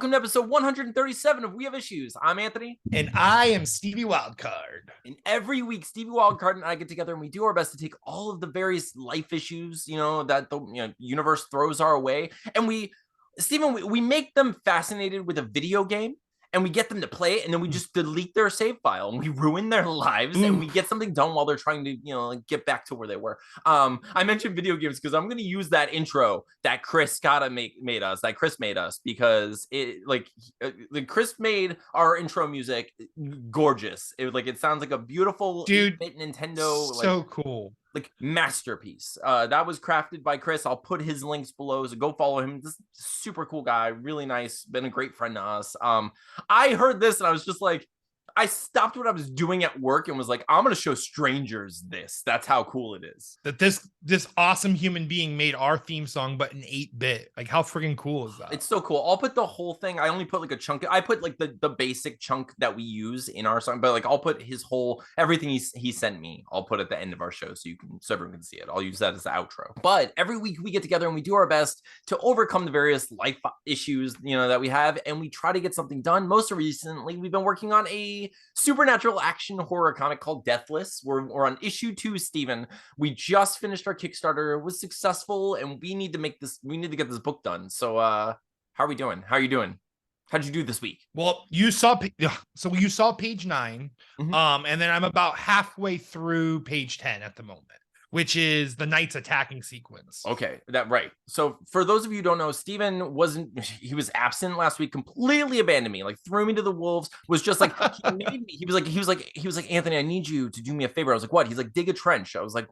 Welcome to episode 137 of We Have Issues. I'm Anthony. And I am Stevie Wildcard. And every week, Stevie Wildcard and I get together and we do our best to take all of the various life issues, that the universe throws our way. And we make them fascinated with a video game. And we get them to play it, and then we just delete their save file, and we ruin their lives, and we get something done while they're trying to, get back to where they were. I mentioned video games because I'm going to use that intro that Chris made us, because Chris made our intro music gorgeous. It sounds like a beautiful Nintendo, so cool. Masterpiece. That was crafted by Chris. I'll put his links below, so go follow him. This super cool guy, really nice, been a great friend to us. I heard this and I was just like, I stopped what I was doing at work and was like, I'm gonna show strangers this. That's how cool it is. That this awesome human being made our theme song, but in 8-bit. Like, how freaking cool is that? It's so cool. I'll put the whole thing. I only put a chunk. I put the basic chunk that we use in our song, but I'll put his whole everything he sent me. I'll put at the end of our show so everyone can see it. I'll use that as the outro. But every week we get together and we do our best to overcome the various life issues that we have, and we try to get something done. Most recently, we've been working on a supernatural action horror comic called Deathless. We're on issue 2, Steven. We just finished our Kickstarter. It was successful, and we need to get this book done. So how are we doing? How are you doing? How'd you do this week? Well, you saw page 9, and then I'm about halfway through page 10 at the moment, which is the Knights attacking sequence. Okay, right. So for those of you who don't know, Steven he was absent last week, completely abandoned me, threw me to the wolves, was just like, he was like, Anthony, I need you to do me a favor. I was like, what? He's like, dig a trench. I was like,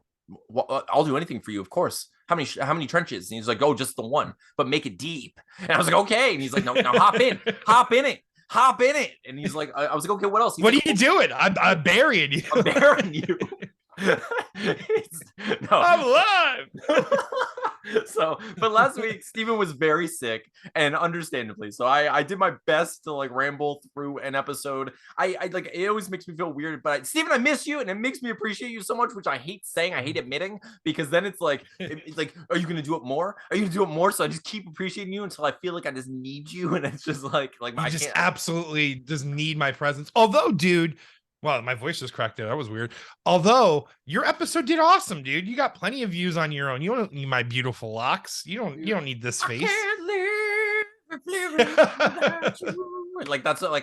well, I'll do anything for you, of course. How many trenches? And he's like, oh, just the one, but make it deep. And I was like, okay. And he's like, no, hop in it. And he's like, I was like, okay, what else? What are you doing? I'm burying you. I'm burying you. No. I'm alive. But last week Steven was very sick, and understandably so. I did my best to ramble through an episode. I it always makes me feel weird, but Steven, I miss you, and it makes me appreciate you so much, which I hate saying, I hate admitting, because then it's like are you gonna do it more? Are you gonna do it more? So I just keep appreciating you until I feel like I just need you, and it's just absolutely just need my presence. Although, dude, wow, my voice just cracked there. That was weird. Although your episode did awesome, dude. You got plenty of views on your own. You don't need my beautiful locks. You don't need this face. I can't live that's I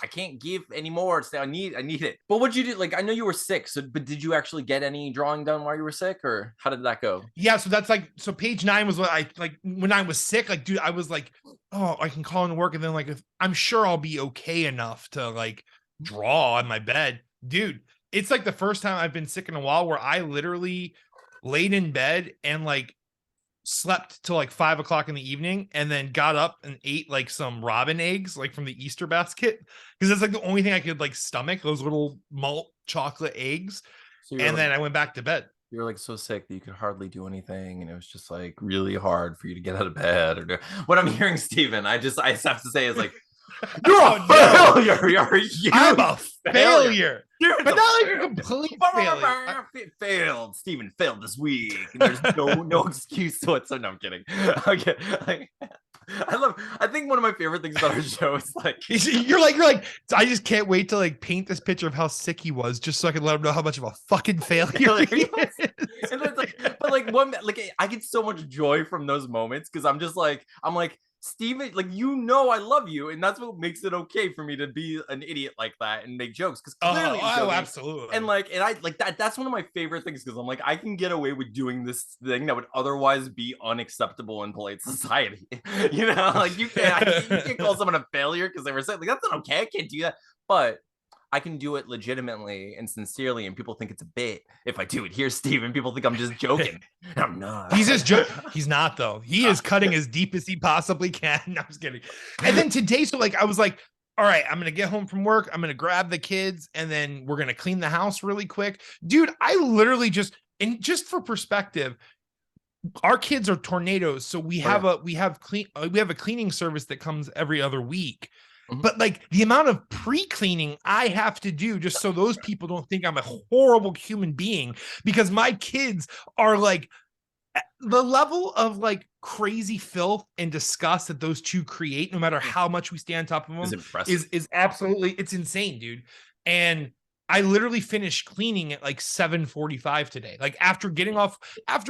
can't give anymore. I need it. But what'd you do? I know you were sick, but did you actually get any drawing done while you were sick, or how did that go? Yeah, so that's page 9 was what I when I was sick. Dude, I was like, oh, I can call in work, and then I'm sure I'll be okay enough to draw on my bed. Dude, it's the first time I've been sick in a while where I literally laid in bed and slept till 5 o'clock in the evening, and then got up and ate some robin eggs from the Easter basket, because that's the only thing I could stomach, those little malt chocolate eggs. So and then I went back to bed. You were so sick that you could hardly do anything, and it was just really hard for you to get out of bed or do. What I'm hearing, Steven, I just have to say is you're a failure. I'm a failure. But not a complete failure. Failed. Steven failed this week. And there's no excuse to it. So no, I'm kidding. Okay. I think one of my favorite things about our show is you're like I just can't wait to paint this picture of how sick he was, just so I can let him know how much of a fucking failure he is. And I get so much joy from those moments, because I'm just I'm like, Steven, I love you, and that's what makes it okay for me to be an idiot like that and make jokes, because clearly absolutely. And I that's one of my favorite things, because I'm I can get away with doing this thing that would otherwise be unacceptable in polite society. You can't call someone a failure because they were sick. That's not okay. I can't do that. But I can do it legitimately and sincerely, and people think it's a bit if I do it. Here's Steven. People think I'm just joking. I'm not. He's just joking. He's not, though. He is cutting as deep as he possibly can. No, I'm just kidding. And then today, so I was all right, I'm going to get home from work. I'm going to grab the kids, and then we're going to clean the house really quick. Dude, I literally just for perspective, our kids are tornadoes. So we have a cleaning service that comes every other week. But the amount of pre-cleaning I have to do just so those people don't think I'm a horrible human being, because my kids are the level of like crazy filth and disgust that those two create, no matter how much we stay on top of them, Is impressive. is absolutely, it's insane, dude. And I literally finished cleaning at like 7:45 today. Like after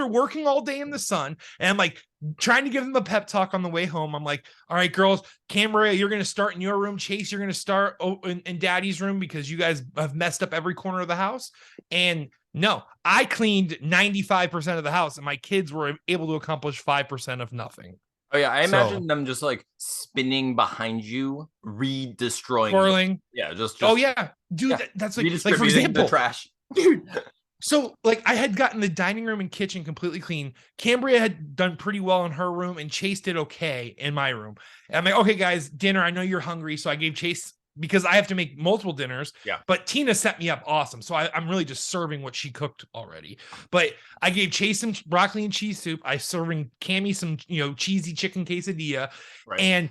working all day in the sun, and I'm like trying to give them a pep talk on the way home. I'm like, all right, girls, Cambria, you're going to start in your room. Chase, you're going to start in daddy's room because you guys have messed up every corner of the house. And no, I cleaned 95% of the house, and my kids were able to accomplish 5% of nothing. Oh yeah, I imagine them just like spinning behind you, destroying, swirling. Yeah, just oh yeah, dude, yeah. that's like for example, the trash, dude. So like I had gotten the dining room and kitchen completely clean. Cambria had done pretty well in her room, and Chase did okay in my room. And I'm like, okay, guys, dinner. I know you're hungry, so I gave Chase, because I have to make multiple dinners. Yeah. But Tina set me up awesome. So I'm really just serving what she cooked already. But I gave Chase some broccoli and cheese soup. I serving Cammy some, cheesy chicken quesadilla. Right. And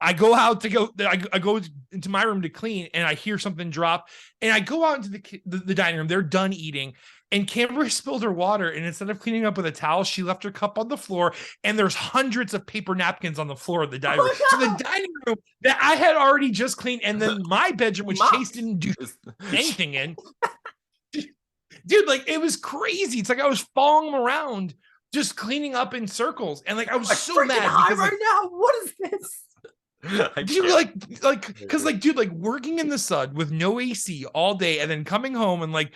I go out to go, I go into my room to clean, and I hear something drop, and I go out into the dining room. They're done eating, and Cambria spilled her water, and instead of cleaning up with a towel, she left her cup on the floor, and there's hundreds of paper napkins on the floor of the dining room. So the dining room that I had already just cleaned, and then my bedroom, which Chase didn't do anything in. Dude, like it was crazy. It's like I was following him around, just cleaning up in circles, and like I was so mad because right now. What is this? Dude, because dude, like working in the sun with no AC all day, and then coming home and like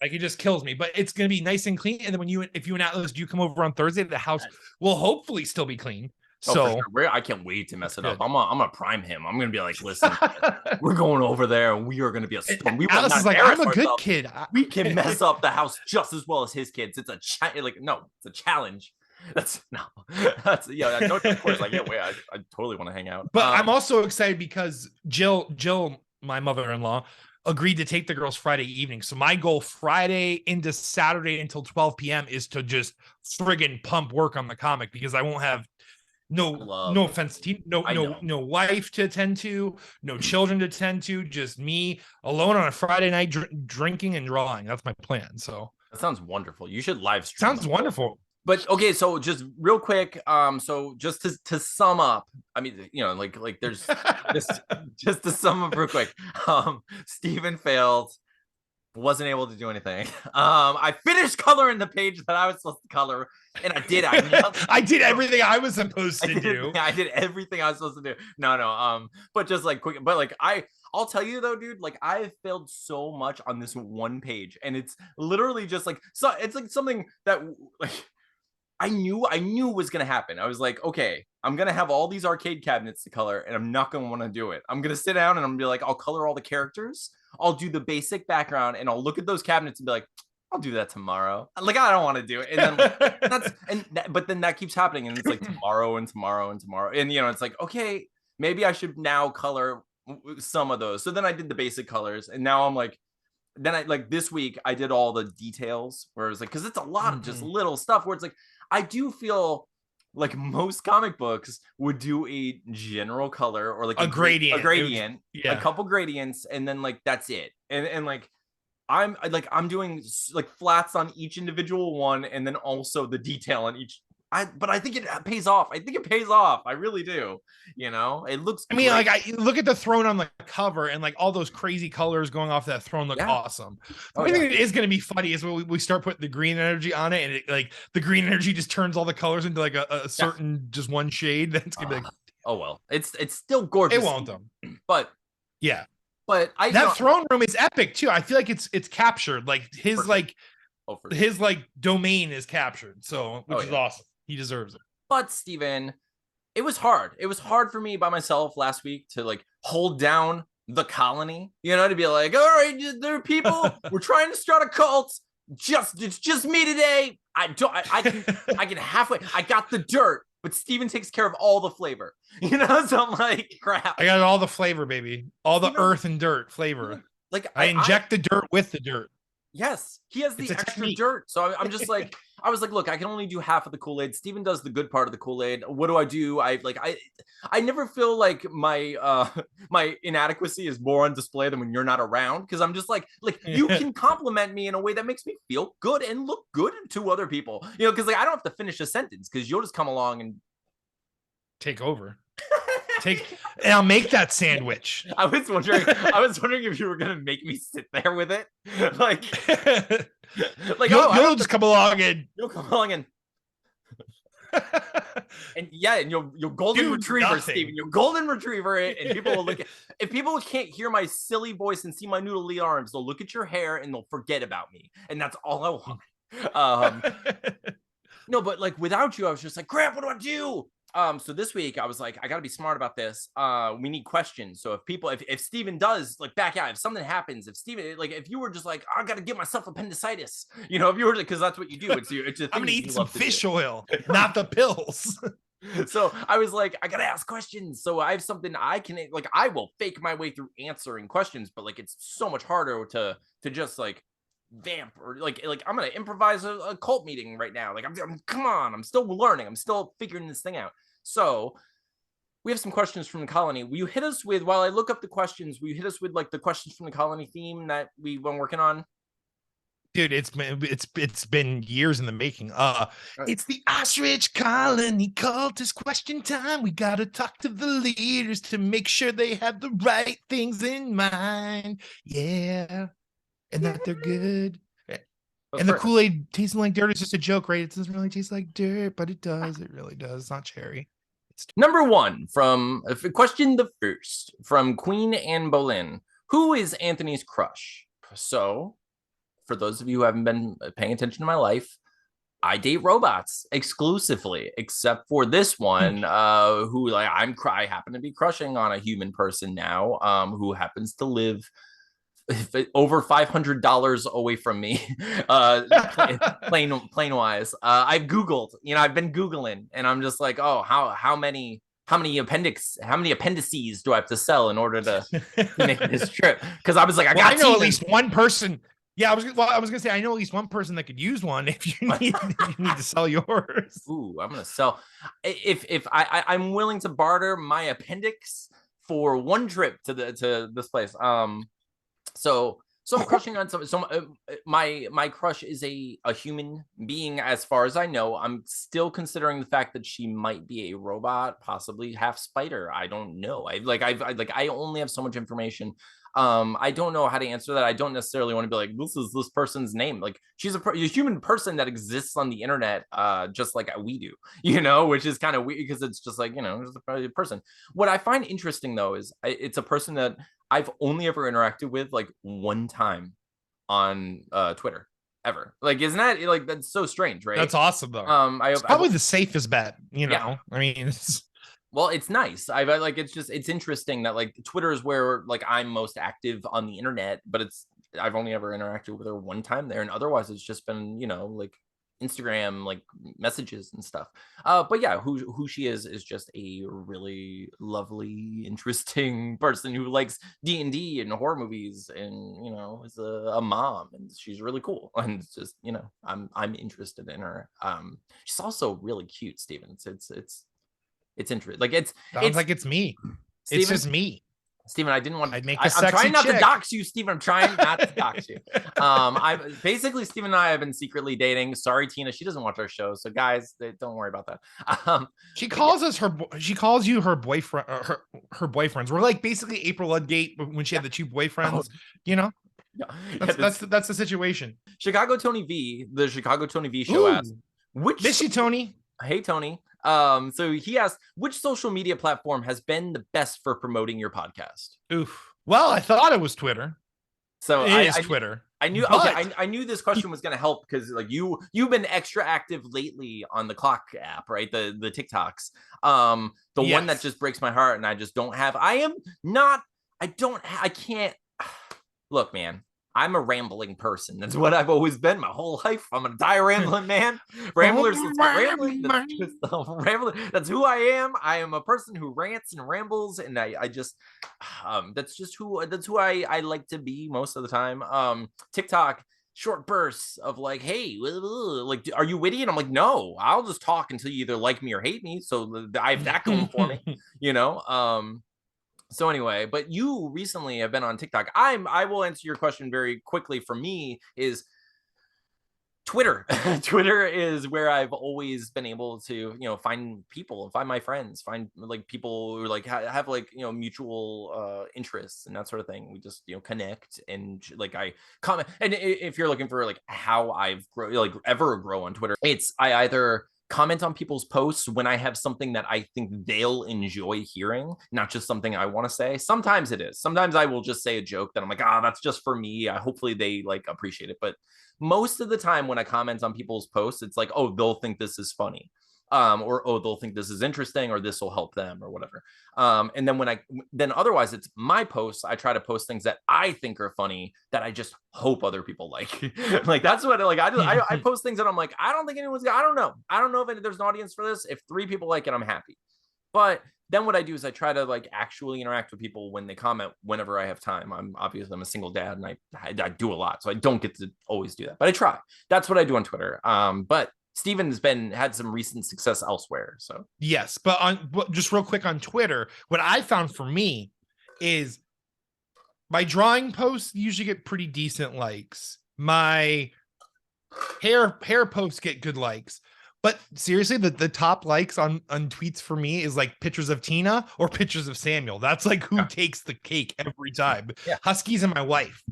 it just kills me. But it's gonna be nice and clean. And then if you and Atlas do come over on Thursday, the house will hopefully still be clean. So sure. I can't wait to mess it up. I'm gonna prime him. I'm gonna be like, listen, we're going over there, and we are gonna be a storm. Alice is like, I'm a good kid. We can mess up the house just as well as his kids. It's a it's a challenge. Of course I can't wait. I totally want to hang out. But I'm also excited because Jill, my mother-in-law, agreed to take the girls Friday evening. So my goal Friday into Saturday until 12 p.m. is to just friggin' pump work on the comic, because I won't have no offense to no wife to attend to, no children to attend to, just me alone on a Friday night drinking and drawing. That's my plan. So that sounds wonderful. You should live stream. Sounds wonderful. But okay, so just real quick, so just to sum up, I mean, like there's just to sum up real quick, Steven failed, wasn't able to do anything. I finished coloring the page that I was supposed to color, and I did. I did everything I was supposed to do. I did everything I was supposed to do. No, but just like quick, but like I'll tell you though, dude, like I failed so much on this one page, and it's literally just like, so it's like something that like I knew was gonna happen. I was like, okay, I'm gonna have all these arcade cabinets to color, and I'm not gonna want to do it. I'm gonna sit down and I'm gonna be like, I'll color all the characters, I'll do the basic background, and I'll look at those cabinets and be like, I'll do that tomorrow. Like I don't want to do it, and then but then that keeps happening, and it's like tomorrow and tomorrow and tomorrow, and it's like, okay, maybe I should now color some of those. So then I did the basic colors, and now I'm like, then I like this week I did all the details where it was like, because it's a lot of just little stuff where it's like, I do feel like most comic books would do a general color or like a gradient, a couple gradients, and then like that's it. And like I'm doing like flats on each individual one, and then also the detail on each. But I think it pays off. I really do. It looks. I mean, great. Like I look at the throne on the cover, and like all those crazy colors going off that throne look awesome. I think it is going to be funny is when we start putting the green energy on it, and it, like the green energy just turns all the colors into like a certain just one shade. That's gonna be like, oh well, it's still gorgeous. It won't though. But yeah, but that throne room is epic too. I feel like it's captured. Like his his domain is captured. So which is awesome. He deserves it. But Steven, it was hard. It was hard for me by myself last week to like hold down the colony, to be like, all right, there are people, we're trying to start a cult. It's just me today. I can halfway. I got the dirt, but Steven takes care of all the flavor. So I'm like, crap. I got all the flavor, baby. All the earth and dirt flavor. Like I inject the dirt with the dirt. Yes, he has the It's a extra technique. dirt. So I'm just like, I was like, look, I can only do half of the Kool-Aid. Steven does the good part of the Kool-Aid. What do I do? I never feel like my my inadequacy is more on display than when you're not around, because I'm just like you can compliment me in a way that makes me feel good and look good to other people. You know, because like I don't have to finish a sentence because you'll just come along and take over. And I'll make that sandwich. I was wondering if you were gonna make me sit there with it, like you'll just come along and you'll come along and and yeah, and you'll golden retriever, Steven, you'll golden retriever it, and people will look at, if people can't hear my silly voice and see my noodly arms, they'll look at your hair and they'll forget about me, and that's all I want. No, but like without you, I was just like, crap, what do I do? So this week I was like, I gotta be smart about this. We need questions. So if Steven does like back out, if something happens, if Steven, like if you were just like, I gotta give myself appendicitis, you know, if you were, because that's what you do. It's a thing. I'm gonna eat some fish oil, not the pills. So I was like, I gotta ask questions. So I have something I can, like, I will fake my way through answering questions, but like it's so much harder to just like vamp or like I'm gonna improvise a cult meeting right now. Like I'm come on, I'm still learning, I'm still figuring this thing out. So we have some questions from the colony. Will you hit us with, while I look up the questions, will you hit us with like the questions from the colony theme that we've been working on? Dude, it's been years in the making. It's the ostrich colony cultist question time. We gotta talk to the leaders to make sure they have the right things in mind. Yeah. And that they're good. And the Kool-Aid tasting like dirt is just a joke, right? It doesn't really taste like dirt, but it does. It really does. It's not cherry. It's number one from question the first from Queen Anne Boleyn. Who is Anthony's crush? So, for those of you who haven't been paying attention to my life, I date robots exclusively, except for this one, who like I happen to be crushing on a human person now, who happens to live over $500 away from me, plain wise. I've Googled, you know, I've been Googling, and I'm just like, oh, how many appendices do I have to sell in order to make this trip? Because I was like, I know at least one person. Yeah, I was gonna say I know at least one person that could use one if you need to sell yours. Ooh, I'm gonna sell. If I'm willing to barter my appendix for one trip to this place. So I'm crushing on some. My crush is a human being, as far as I know. I'm still considering the fact that she might be a robot, possibly half spider. I don't know. I only have so much information. I don't know how to answer that. I don't necessarily want to be like, this is this person's name. Like, she's a human person that exists on the internet, just like we do, you know, which is kind of weird because it's just like, you know, just a person. What I find interesting though is it's a person that I've only ever interacted with like one time on Twitter ever. Like, isn't that like, that's so strange, right? That's awesome though. It's probably the safest bet, you know. Yeah. I mean, well, it's nice. I like, it's interesting that like Twitter is where like I'm most active on the internet, but I've only ever interacted with her one time there, and otherwise it's just been, you know, like Instagram, like messages and stuff. But yeah, who she is just a really lovely, interesting person who likes D&D and horror movies, and you know, is a mom, and she's really cool, and it's just, you know, I'm interested in her. She's also really cute, Steven. It's interesting. Like sounds like it's me. Steven, it's just me. Steven, I didn't want to. I'm trying not to dox you, Steven. I'm trying not to dox you. I basically, Steven and I have been secretly dating. Sorry, Tina, she doesn't watch our show, so guys, don't worry about that. She calls us her. She calls you her boyfriend. Her boyfriends. We're like basically April Ludgate when she had the two boyfriends. You know. That's the situation. Chicago Tony V, the Chicago Tony V show asked, which miss you, Tony. Hey, Tony. So he asked, which social media platform has been the best for promoting your podcast? Oof. Well, I thought it was Twitter. So it is Twitter. I knew. Okay, I knew this question was going to help because like you've been extra active lately on the Clock app, right? The TikToks. The one that just breaks my heart, and I just don't have. I can't. Look, man. I'm a rambling person. That's what I've always been my whole life. I'm gonna die rambling, man. Ramblers, rambling. That's who I am. I am a person who rants and rambles, and I just that's who I like to be most of the time. TikTok short bursts of like, hey, like, are you witty? And I'm like, no, I'll just talk until you either like me or hate me. So I have that going for me, you know. So anyway, but you recently have been on TikTok. I will answer your question very quickly. For me, is Twitter. Twitter is where I've always been able to, find people, find my friends, find like people who like have like, mutual interests and that sort of thing. We just, connect, and like I comment. And if you're looking for like how I've ever grow on Twitter, it's I either comment on people's posts when I have something that I think they'll enjoy hearing, not just something I want to say. Sometimes it is. Sometimes I will just say a joke that I'm like, that's just for me. Hopefully they like appreciate it. But most of the time when I comment on people's posts, it's like, oh, they'll think this is funny. Or oh, they'll think this is interesting, or this will help them, or whatever. And then otherwise it's my posts. I try to post things that I think are funny that I just hope other people like. Like that's what like I post things that I'm like, I don't think anyone's. I don't know if there's an audience for this. If 3 people like it, I'm happy. But then what I do is I try to like actually interact with people when they comment whenever I have time. I'm a single dad, and I do a lot, so I don't get to always do that, but I try. That's what I do on Twitter. But Steven's had some recent success elsewhere. So yes, but just real quick on Twitter, what I found for me is my drawing posts usually get pretty decent likes. My hair posts get good likes. But seriously, the top likes on tweets for me is like pictures of Tina or pictures of Samuel. That's like who takes the cake every time. Yeah. Huskies and my wife.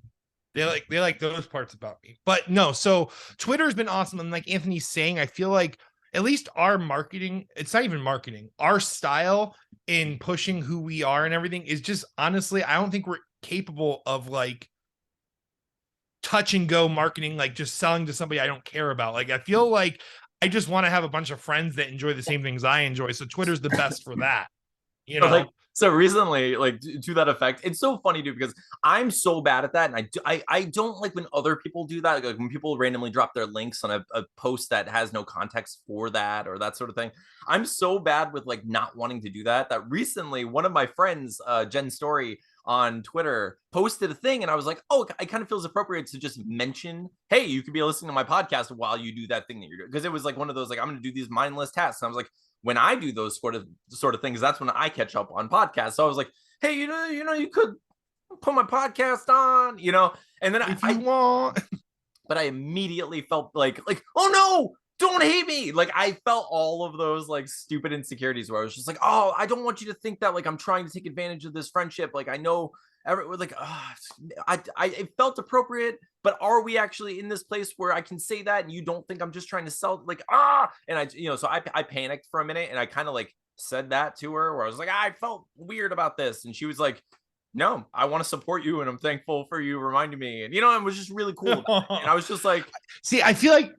They like those parts about me. But no, so Twitter has been awesome. And like Anthony's saying, I feel like at least our marketing, it's not even marketing, our style in pushing who we are and everything is just honestly, I don't think we're capable of like touch and go marketing, like just selling to somebody I don't care about. Like I feel like I just want to have a bunch of friends that enjoy the same things I enjoy. So Twitter's the best for that. You know, so recently, like to that effect, it's so funny, dude, because I'm so bad at that, and I don't like when other people do that. Like when people randomly drop their links on a post that has no context for that or that sort of thing. I'm so bad with like not wanting to do that. That recently, one of my friends, Jen Story, on Twitter posted a thing, and I was like, oh, it kind of feels appropriate to just mention, hey, you could be listening to my podcast while you do that thing that you're doing, because it was like one of those like, I'm going to do these mindless tasks. And I was like, when I do those sort of things, that's when I catch up on podcasts. So I was like, hey, you could put my podcast on, and then if you want. But I immediately felt like, oh no, don't hate me. Like I felt all of those like stupid insecurities where I was just like, oh, I don't want you to think that like I'm trying to take advantage of this friendship. Like I know it felt appropriate, but are we actually in this place where I can say that and you don't think I'm just trying to sell and so I panicked for a minute, and I kind of like said that to her where I was like, I felt weird about this, and she was like, no, I want to support you, and I'm thankful for you reminding me, and it was just really cool about it. And I was just like, see, I feel like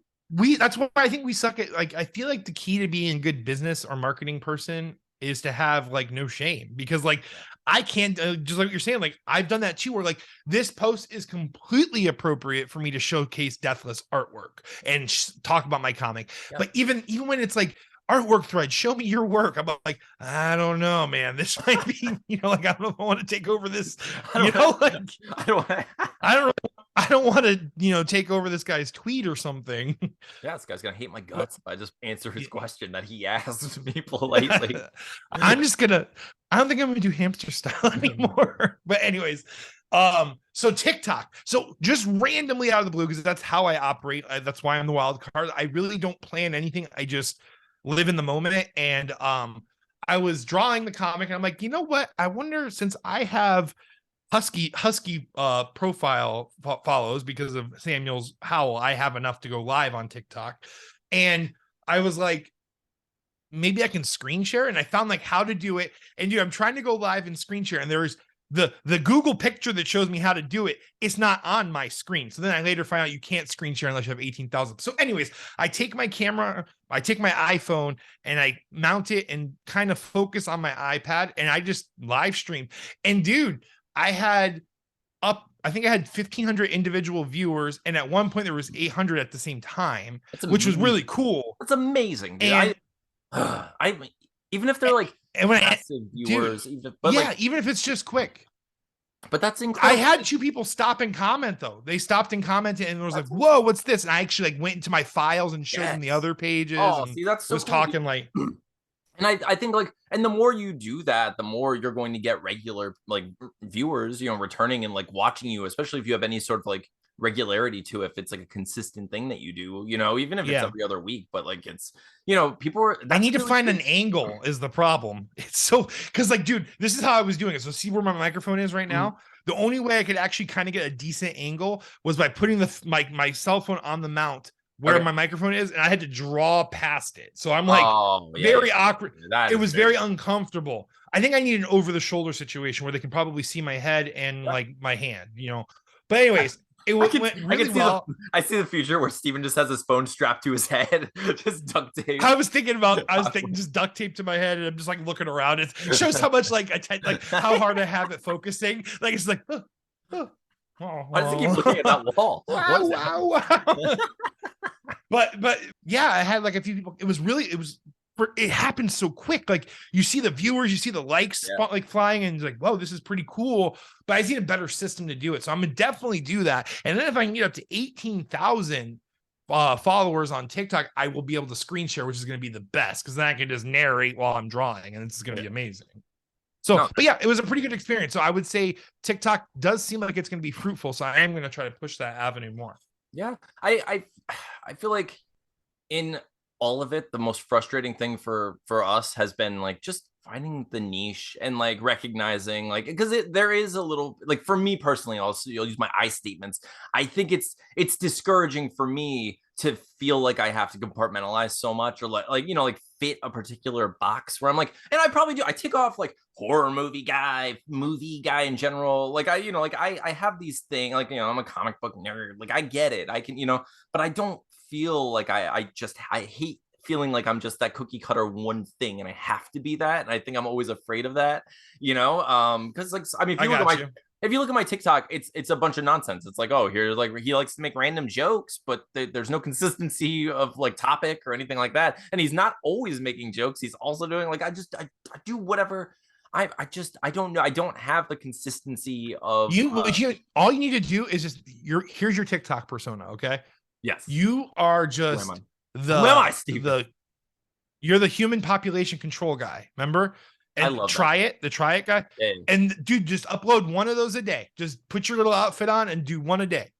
that's why I think we suck at, like, I feel like the key to being a good business or marketing person is to have like no shame, because like I can't just like you're saying, like I've done that too, where like this post is completely appropriate for me to showcase Deathless artwork and talk about my comic. Yeah. But even when it's like artwork thread, show me your work, I'm like, I don't know, man, this might be, like I don't know if I want to take over this, I don't want to, take over this guy's tweet or something. Yeah, this guy's gonna hate my guts if I just answer his question that he asked me politely. I don't think I'm gonna do hamster style anymore. But anyways, so TikTok. So just randomly out of the blue, because that's how I operate. That's why I'm the wild card. I really don't plan anything. I just live in the moment. And I was drawing the comic, and I'm like, you know what? I wonder, since I have Husky profile follows because of Samuel's Howl, I have enough to go live on TikTok. And I was like, maybe I can screen share. And I found like how to do it. And dude, I'm trying to go live and screen share, and there's the Google picture that shows me how to do it. It's not on my screen. So then I later find out you can't screen share unless you have 18,000. So anyways, I take my camera, I take my iPhone, and I mount it and kind of focus on my iPad, and I just live stream. And dude, I think I had 1,500 individual viewers, and at one point there was 800 at the same time, which was really cool. That's amazing, dude. And I even if they're like massive viewers, even if it's just quick. But that's incredible. I had 2 people stop and comment though. They stopped and commented and was like, "Whoa, what's this?" And I actually like went into my files and showed them the other pages. Oh, and see, that's so was cool. talking like, and I think like, and the more you do that, the more you're going to get regular like viewers, you know, returning and like watching you, especially if you have any sort of like regularity to it, if it's like a consistent thing that you do, you know, even if it's every other week, but like it's, you know, people are, I need to find an angle is the problem. It's so, because like, dude, this is how I was doing it. So see where my microphone is right now? The only way I could actually kind of get a decent angle was by putting my cell phone on the mount where my microphone is, and I had to draw past it. So I'm like very awkward. It was very uncomfortable. I think I need an over the shoulder situation where they can probably see my head and like my hand, you know. But anyways, it went really well. I see the future where Steven just has his phone strapped to his head, just duct tape. I was thinking just duct tape to my head, and I'm just like looking around. It shows how much like how hard I have it focusing. Like it's like, why does it keep looking at that wall? Wow. But yeah, I had like a few people. It happened so quick. Like you see the viewers, you see the likes like flying, and like, whoa, this is pretty cool. But I see a better system to do it. So I'm gonna definitely do that. And then if I can get up to 18,000 followers on TikTok, I will be able to screen share, which is gonna be the best because then I can just narrate while I'm drawing, and it's gonna be amazing. So, but yeah, it was a pretty good experience. So I would say TikTok does seem like it's gonna be fruitful. So I am gonna try to push that avenue more. Yeah, I feel like in all of it, the most frustrating thing for us has been like just finding the niche and like recognizing like, because there is a little like, for me personally, also you'll use my I statements. I think it's discouraging for me to feel like I have to compartmentalize so much, or like you know, like fit a particular box where I'm like, and I probably do, I tick off like horror movie guy in general, like I, you know, like I have these things, like, you know, I'm a comic book nerd, like I get it, I can, you know, but I don't feel like I hate feeling like I'm just that cookie cutter one thing and I have to be that. And I think I'm always afraid of that, you know, because like, I mean, if you look at my TikTok, it's a bunch of nonsense. It's like, oh, here's like, he likes to make random jokes, but there's no consistency of like topic or anything like that. And he's not always making jokes. He's also doing like, I do whatever. I don't know. I don't have the consistency of all you need to do is just here's your TikTok persona. Okay. Yes. You are just you're the human population control guy. Remember? And I love the try it guy. Yeah. And dude, just upload one of those a day. Just put your little outfit on and do one a day.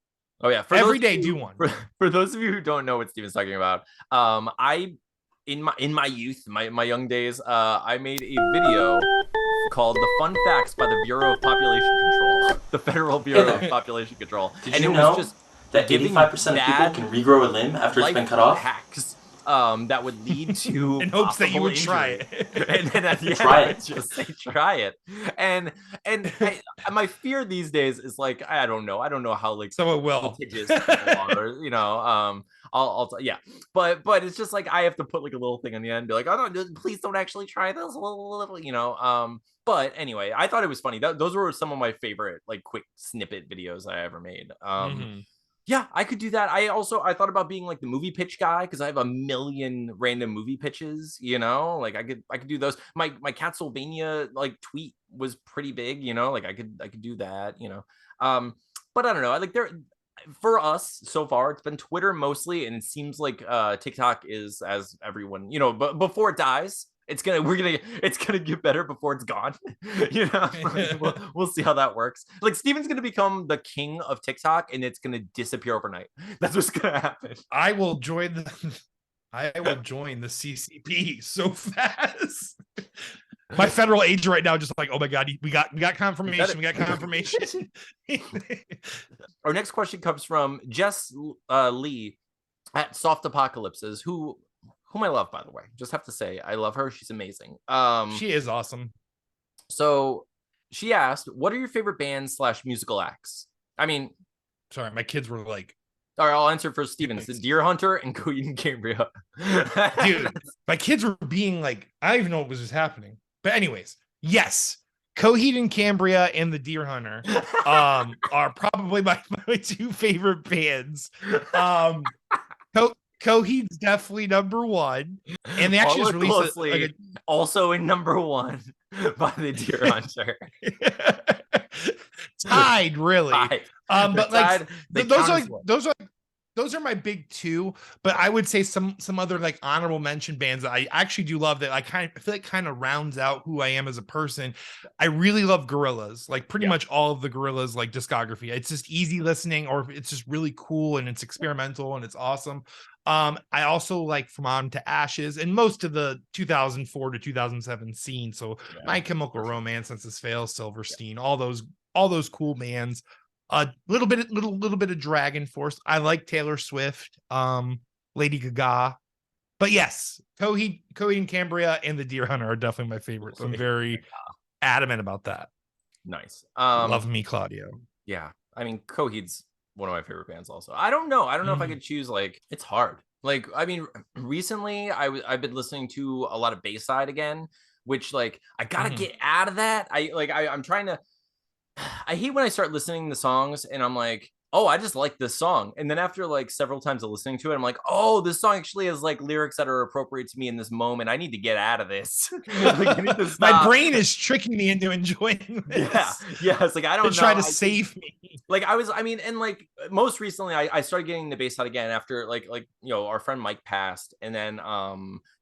Oh yeah. Every day, do one. For those of you who don't know what Steven's talking about, I in my youth, my young days, I made a video called "The Fun Facts" by the Bureau of Population Control, the Federal Bureau of Population Control. Did you know that 85% of people can regrow a limb after it's been cut off? Hacks, that would lead to in hopes that you would try it. And then at the end, try it. Just say try it. And my fear these days is like, I don't know how like someone will litigious people are, you know. Yeah, but it's just like I have to put like a little thing on the end, be like, oh no, please don't actually try this, little, you know. But anyway, I thought it was funny. Those were some of my favorite like quick snippet videos I ever made. Yeah, I could do that. I thought about being like the movie pitch guy because I have a million random movie pitches, you know, like I could do those. My Castlevania like tweet was pretty big, you know, like I could do that, you know. But I don't know. I like for us so far, it's been Twitter mostly, and it seems like TikTok is, as everyone, you know, but before it dies, it's gonna get better before it's gone. You know, we'll see how that works. Like Steven's gonna become the king of TikTok, and it's gonna disappear overnight. That's what's gonna happen. I will join the CCP so fast. My federal agent right now, just like, oh my god, we got confirmation. We got confirmation. Our next question comes from Jess Lee at Soft Apocalypses, whom I love, by the way. Just have to say, I love her. She's amazing. She is awesome. So she asked, what are your favorite bands / musical acts? I mean, sorry, my kids were like, all right, I'll answer for Steven. It's Deer Hunter and Coheed and Cambria. Dude, my kids were being like, I don't even know what was just happening. But anyways, yes, Coheed and Cambria and the Deer Hunter are probably my two favorite bands. Coheed's definitely number one, and they actually just released also in number one by the Deer Hunter. tried, really. But like those are my big two, but I would say some other like honorable mention bands that I actually do love that I feel like kind of rounds out who I am as a person. I really love Gorillaz, like pretty much all of the Gorillaz like discography. It's just easy listening, or it's just really cool and it's experimental and it's awesome. I also like From Autumn to Ashes and most of the 2004 to 2007 scene. So My Chemical Romance, Senses Fail, Silverstein, all those cool bands. A little bit of Dragon Force. I like Taylor Swift, Lady Gaga, but yes, Coheed and Cambria and the Deer Hunter are definitely my favorites. I'm very adamant about that. Nice. Love me, Claudio. Yeah, I mean, Coheed's one of my favorite bands. Also, I don't know if I could choose. Like, it's hard. Like, I mean, recently I've been listening to a lot of Bayside again, which like I gotta get out of that. I'm trying to. I hate when I start listening to songs and I'm like, oh, I just like this song. And then after like several times of listening to it, I'm like, oh, this song actually has like lyrics that are appropriate to me in this moment. I need to get out of this. Like, my brain is tricking me into enjoying this. Yeah. It's like, I don't know. Try to save me. Like and like most recently I started getting the Bayside again after like, you know, our friend Mike passed. And then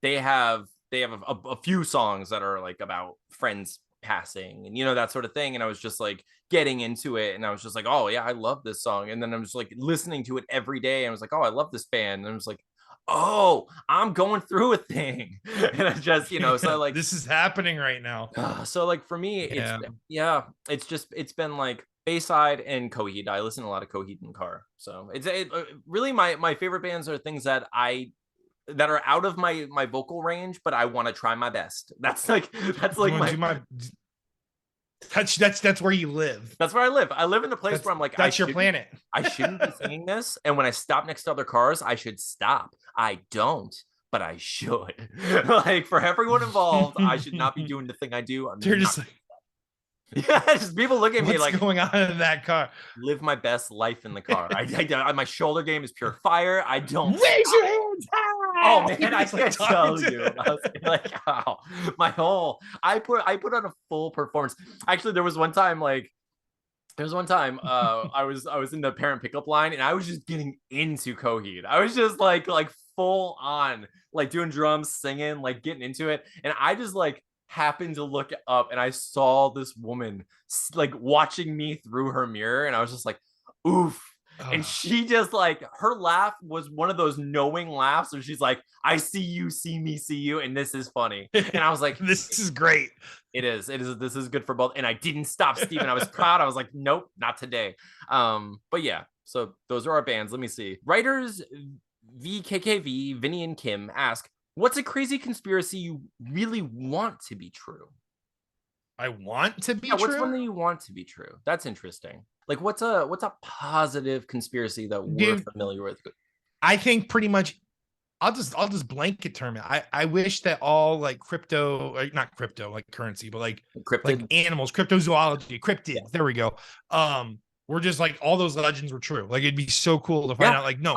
they have a few songs that are like about friends passing and, you know, that sort of thing. And I was just like getting into it and I was just like, oh yeah, I love this song. And then I was like listening to it every day and I was like, oh, I love this band. And I was like, oh, I'm going through a thing. And I just, you know, so like this is happening right now. So like for me, it's been like Bayside and Coheed. I listen to a lot of Coheed in the car. So it's really my favorite bands are things that are out of my vocal range, but I want to try my best. That's like that's where you live. That's where I live. I live in a place where I'm like, that's your planet. I shouldn't be singing this. And when I stop next to other cars, I should stop. I don't, but I should. Like for everyone involved, I should not be doing the thing I do. You're just like, yeah, just people look at me like, what's going on in that car? Live my best life in the car. My shoulder game is pure fire. I don't raise your hands high. Oh man, I can't tell you. I was like, oh, I put on a full performance. Actually, there was one time I was in the parent pickup line and I was just getting into Coheed. I was just like full on like doing drums, singing, like getting into it, and I just like happened to look up and I saw this woman like watching me through her mirror, and I was just like, oof. And she just like, her laugh was one of those knowing laughs where she's like, I see you, see me, see you, and this is funny. And I was like, this is great. It is. This is good for both. And I didn't stop, Steven. I was proud. I was like, nope, not today. But yeah, so those are our bands. Let me see. Writers VKKV, Vinny and Kim ask, what's a crazy conspiracy you really want to be true? I want to be true? What's one that you want to be true? That's interesting. Like what's a positive conspircy that we're familiar with? I think pretty much I'll just blanket term it. I wish that all like crypto, like not crypto like currency, but like animals, cryptozoology, cryptids. There we go. We're just like all those legends were true. Like it'd be so cool to find out. Like no,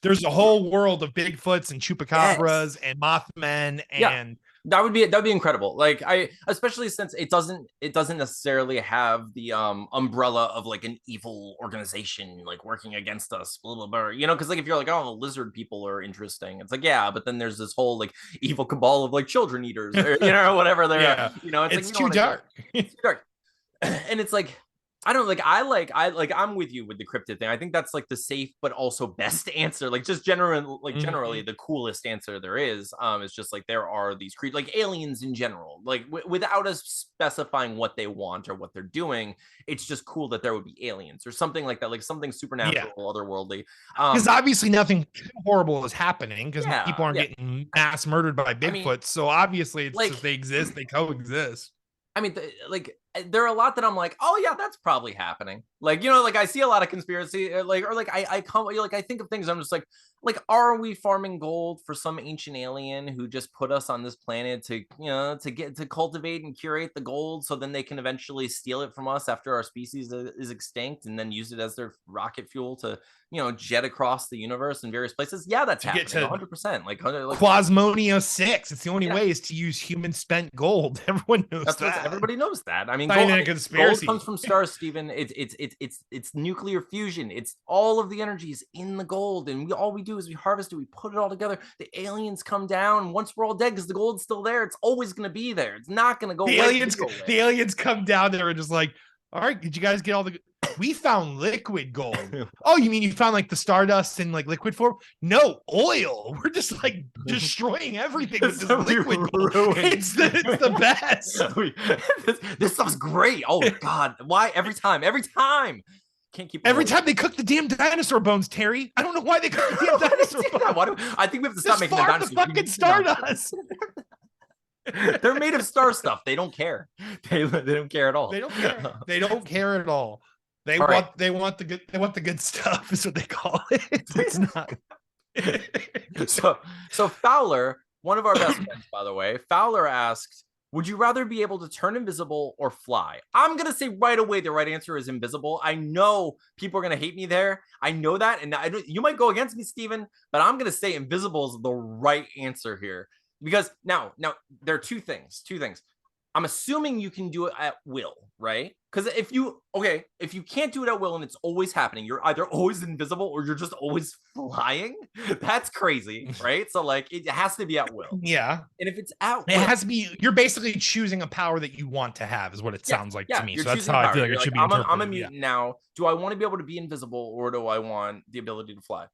there's a whole world of Bigfoots and chupacabras and Mothmen and. That'd be incredible. Like especially since it doesn't necessarily have the umbrella of like an evil organization like working against us, blah, blah, blah. You know, because like if you're like, oh, the lizard people are interesting, it's like yeah, but then there's this whole like evil cabal of like children eaters, or, you know, or whatever they're you know, it's like, too dark. It's too dark. And it's like I don't like I'm with you with the cryptid thing. I think that's like the safe but also best answer. Like just generally the coolest answer there is. It's just like there are these creatures like aliens in general. Like without us specifying what they want or what they're doing, it's just cool that there would be aliens or something like that, like something supernatural, otherworldly. Because obviously nothing horrible is happening because people aren't getting mass murdered by Bigfoot. I mean, so obviously it's like, just they exist, they coexist. I mean, there are a lot that I'm like, oh yeah, that's probably happening. Like, you know, like I see a lot of conspiracy, I think of things. I'm just like, are we farming gold for some ancient alien who just put us on this planet to, you know, to cultivate and curate the gold so then they can eventually steal it from us after our species is extinct and then use it as their rocket fuel to, you know, jet across the universe in various places? Yeah, that's happening 100%. Like Quasmonio 6. It's the only way is to use human spent gold. Everyone knows that. Everybody knows that. I mean, mean, Not even a gold conspiracy. comes from stars, Steven. It's nuclear fusion. It's all of the energies in the gold, and all we do is we harvest it. We put it all together. The aliens come down. Once we're all dead, because the gold's still there, it's always going to be there. It's not going to go away. The aliens come down there and just like, all right, did you guys get all the? We found liquid gold. Oh, you mean you found like the stardust in like liquid form? No, oil. We're just like destroying everything with this liquid gold. It's the best. This stuff's great. Oh God, why every time? Can't keep every time they cook the damn dinosaur bones, Terry. I don't know why they cook the damn dinosaur bones. I think we have to stop making the dinosaur. The fucking stardust. They're made of star stuff. They don't care. They don't care at all. They don't care. They don't care at all. They want the good stuff is what they call it. It's not. So Fowler, one of our best friends, by the way, Fowler asked, would you rather be able to turn invisible or fly? I'm going to say right away the right answer is invisible. I know people are going to hate me there. I know that. And you might go against me, Steven, but I'm going to say invisible is the right answer here. Because now there are two things. I'm assuming you can do it at will, right? Because if you can't do it at will and it's always happening, you're either always invisible or you're just always flying. That's crazy, right? So like it has to be at will. Yeah. And if it's at will, it has to be. You're basically choosing a power that you want to have, is what it sounds like to me. So that's how I feel like it should be. I'm a mutant now. Do I want to be able to be invisible or do I want the ability to fly?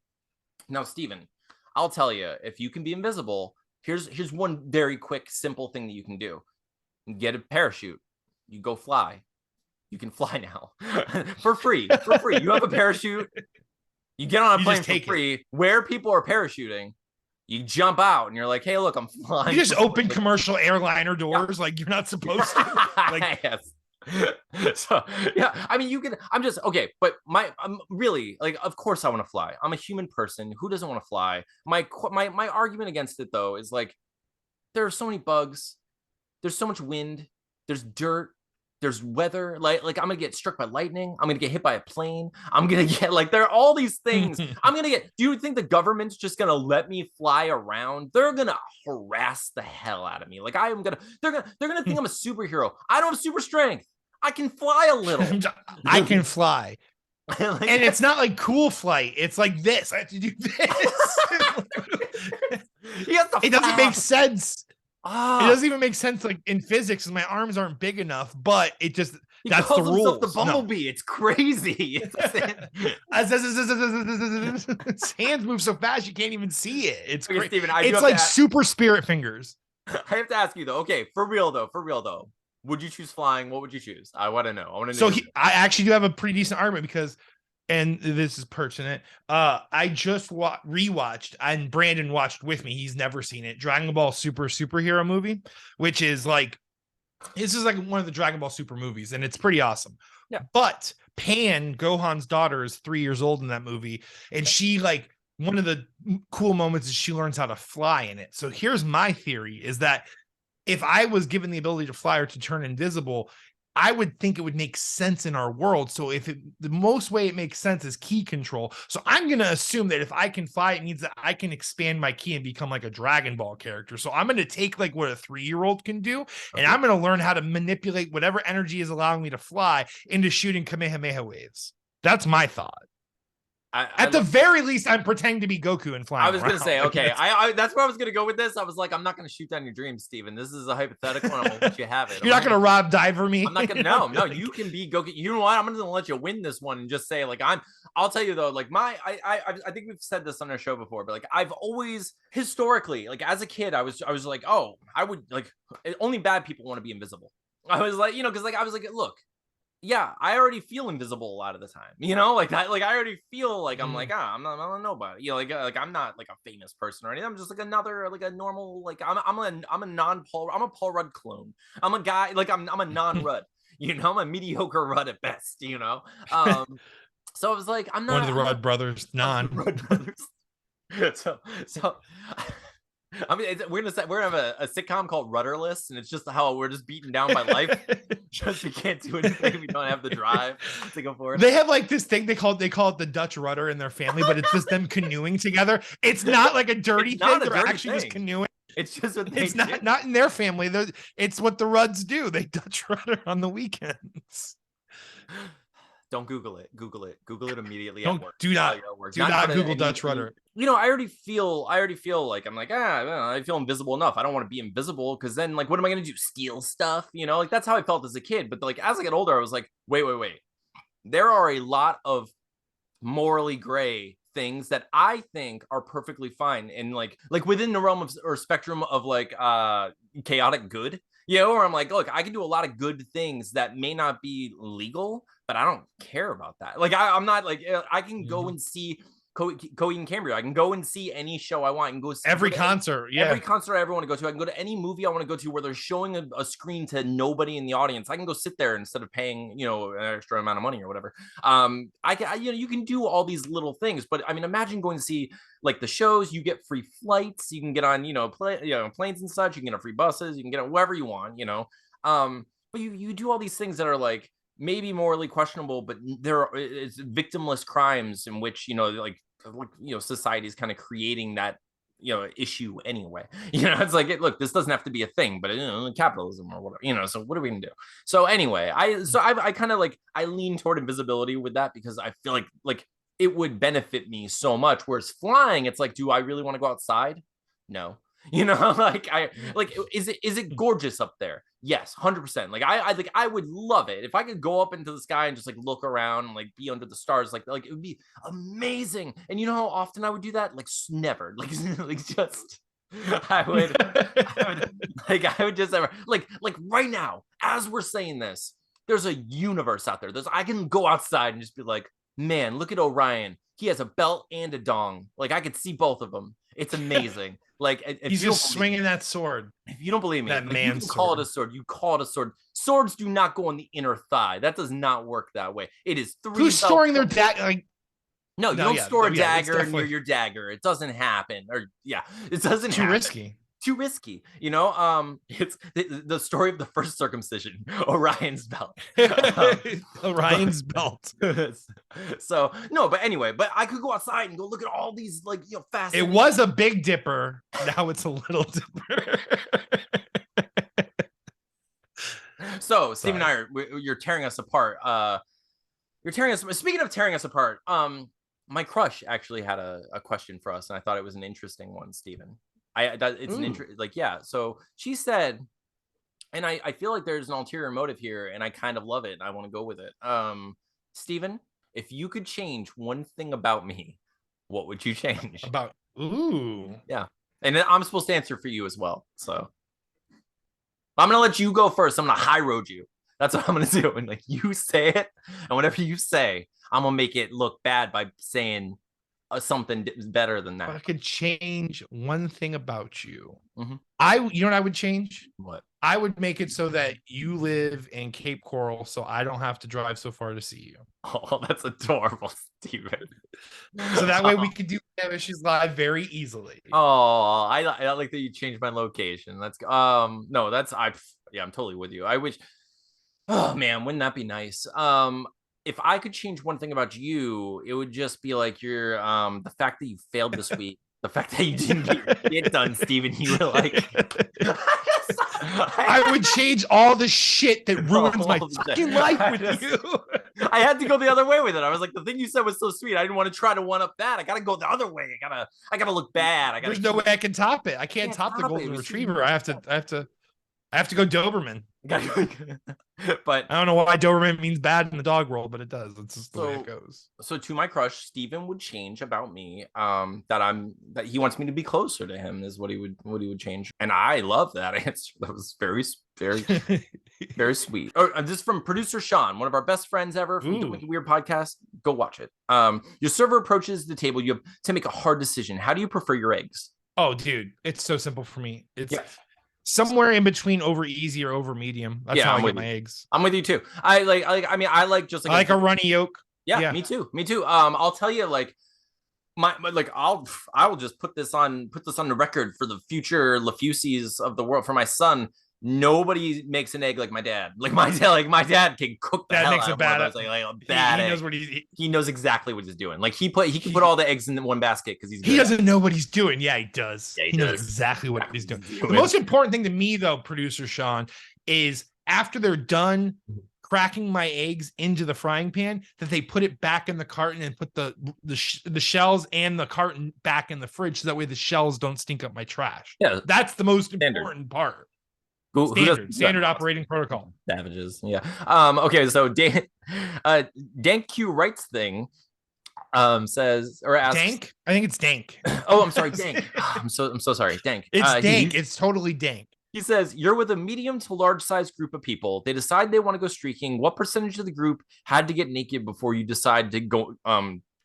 Now, Steven, I'll tell you, if you can be invisible, here's one very quick, simple thing that you can do. Get a parachute. You go fly. You can fly now for free. You have a parachute. You get on a plane for free. Where people are parachuting, you jump out and you're like, "Hey, look, I'm flying." You just open commercial airliner doors like you're not supposed to. Like, yes. So yeah, I mean, you can. I'm just okay, but I'm really like, of course, I want to fly. I'm a human person. Who doesn't want to fly? My argument against it though is like, there are so many bugs. There's so much wind. There's dirt. There's weather. Like I'm gonna get struck by lightning. I'm gonna get hit by a plane. I'm gonna get like there are all these things. I'm gonna get. Do you think the government's just gonna let me fly around? They're gonna harass the hell out of me. Like They're gonna think I'm a superhero. I don't have super strength. I can fly a little. I can fly. Like, and it's not like cool flight. It's like this. I have to do this. It doesn't make sense. It doesn't even make sense like in physics because my arms aren't big enough, but it just that's the rule. The bumblebee, it's crazy. His hands move so fast you can't even see it. It's okay, Steven, it's like super spirit fingers. I have to ask you though. Okay, for real though. Would you choose flying? What would you choose? I want to know. I actually do have a pretty decent argument because, and this is pertinent. I just rewatched, and Brandon watched with me. He's never seen it. Dragon Ball Superhero movie, which is like, this is like one of the Dragon Ball Super movies, and it's pretty awesome. Yeah. But Pan, Gohan's daughter, is 3 years old in that movie, and she like one of the cool moments is she learns how to fly in it. So here's my theory: is that if I was given the ability to fly or to turn invisible, I would think it would make sense in our world. So the most way it makes sense is ki control. So I'm going to assume that if I can fly, it means that I can expand my ki and become like a Dragon Ball character. So I'm going to take like what a 3-year-old can do, and I'm going to learn how to manipulate whatever energy is allowing me to fly into shooting Kamehameha waves. That's my thought. At the very least, I'm pretending to be Goku and flying. I was going to say, okay, that's where I was going to go with this. I was like, I'm not going to shoot down your dreams, Steven. This is a hypothetical, and I won't let you have it. You're not going to Rob Diver me. I'm not going to. No, you can be Goku. You know what? I'm going to let you win this one and just say, like, I'll tell you though, like I think we've said this on our show before, but like I've always historically, like as a kid, I was like, oh, I would like only bad people want to be invisible. I was like, because like I was like, look. Yeah, I already feel invisible a lot of the time, like that. Like I already feel like I'm like, I'm not nobody, like I'm not like a famous person or anything. I'm just like another, like a normal, like I'm a Paul Rudd clone. I'm a guy, like I'm a non-Rudd, I'm a mediocre Rudd at best, So I was like, I'm not one of the Rudd brothers, Rudd brothers. So. I mean, we're gonna have a sitcom called Rudderless, and it's just how we're just beaten down by life. Just we can't do anything. We don't have the drive to go forward. They have like this thing they call it the Dutch rudder in their family, but it's just them canoeing together. It's not like a dirty thing. They're actually just canoeing. It's just what they It's not in their family. It's what the Rudds do. They Dutch rudder on the weekends. Don't Google it. Google it immediately Don't, at work. Do not Google Dutch rudder. You know, I already feel like I'm like, I feel invisible enough. I don't want to be invisible because then like, what am I going to do? Steal stuff? You know, like that's how I felt as a kid. But like, as I get older, I was like, wait. There are a lot of morally gray things that I think are perfectly fine and like within the realm of or spectrum of like chaotic good. You know, where I'm like, look, I can do a lot of good things that may not be legal, but I don't care about that. Like, I'm not like, I can go and see Coheed and Cambria. I can go and see any show I want. I can go see every concert. Every concert I ever want to go to. I can go to any movie I want to go to where they're showing a screen to nobody in the audience. I can go sit there instead of paying, you know, an extra amount of money or whatever. You can do all these little things, but I mean, imagine going to see like the shows. You get free flights. You can get on, planes and such. You can get on free buses. You can get on wherever you want, but you do all these things that are like, maybe morally questionable, but it's victimless crimes in which society is kind of creating that issue anyway. It's like, look, this doesn't have to be a thing, but capitalism or whatever. So what are we gonna do? So anyway, I kind of like I lean toward invisibility with that because I feel like it would benefit me so much. Whereas flying, it's like, do I really want to go outside? No. Is it gorgeous up there? Yes, 100%. Like I would love it if I could go up into the sky and just like look around and like be under the stars. Like it would be amazing. And you know how often I would do that? Like never. I would just ever like right now as we're saying this, there's a universe out there. I can go outside and just be like, man, look at Orion. He has a belt and a dong. Like I could see both of them. It's amazing. Like he's just swinging that sword. If you don't believe me, that man, call it a sword. You call it a sword. Swords do not go on the inner thigh. That does not work that way. It is three. Who's storing their dagger? Like, no, you don't store a dagger near your dagger. It doesn't happen. Or it doesn't. Too risky. Too risky. It's the story of the first circumcision. Orion's belt. Orion's belt. So no, but anyway, but I could go outside and go look at all these fast. It was a Big Dipper. Now it's a Little Dipper. So Steve and I you're tearing us apart. Speaking of tearing us apart, my crush actually had a question for us, and I thought it was an interesting one, Steven. So she said, and I feel like there's an ulterior motive here, and I kind of love it, and I want to go with it. Steven, if you could change one thing about me, what would you change? Yeah. And then I'm supposed to answer for you as well. So I'm gonna let you go first. I'm gonna high road you. That's what I'm gonna do. And like you say it, and whatever you say, I'm gonna make it look bad by saying something better than that. But I could change one thing about you. Mm-hmm. You know what I would change? What? I would make it so that you live in Cape Coral, so I don't have to drive so far to see you. Oh, that's adorable, Steven. So that way we could do Issues Live very easily. Oh, I like that you changed my location. That's I'm totally with you. I wish. Oh man, wouldn't that be nice? If I could change one thing about you, it would just be like your the fact that you failed this week, the fact that you didn't get it done, Steven. You were like, I would change all the shit that ruins my fucking life with you. I had to go the other way with it. I was like, the thing you said was so sweet. I didn't want to try to one up that. I gotta go the other way. I gotta look bad. There's no way I can top it. I can't top the golden retriever. I have to go Doberman. But I don't know why Doberman means bad in the dog world, but it does. It's just the way it goes. So to my crush, Steven would change about me. That he wants me to be closer to him is what he would change. And I love that answer. That was very, very, very sweet. This is from producer Sean, one of our best friends ever from the Wicked Weird podcast. Go watch it. Your server approaches the table. You have to make a hard decision. How do you prefer your eggs? Oh, dude, it's so simple for me. It's somewhere in between over easy or over medium. That's how I get my eggs. I'm with you too. I like just like a runny yolk. Yeah, me too. I'll tell you I will just put this on the record for the future Lafusis of the world, for my son. nobody makes an egg like my dad. Like my dad can cook the hell out of one of those. Like a bad egg. Knows what he knows exactly what he's doing. Like he can put all the eggs in one basket because he doesn't know what he's doing. Yeah, he does. Yeah, he knows exactly what he's doing. The most important thing to me, though, producer Sean, is after they're done cracking my eggs into the frying pan, that they put it back in the carton and put the shells and the carton back in the fridge, so that way the shells don't stink up my trash. Yeah, that's the most important part. Standard operating protocol. Savages. Yeah. Okay. So Dank Q writes thing says or asks. Dank? I think it's Dank. Oh, I'm sorry, Dank. I'm so sorry, Dank. It's Dank. It's totally Dank. He says, you're with a medium to large size group of people. They decide they want to go streaking. What percentage of the group had to get naked before you decide to go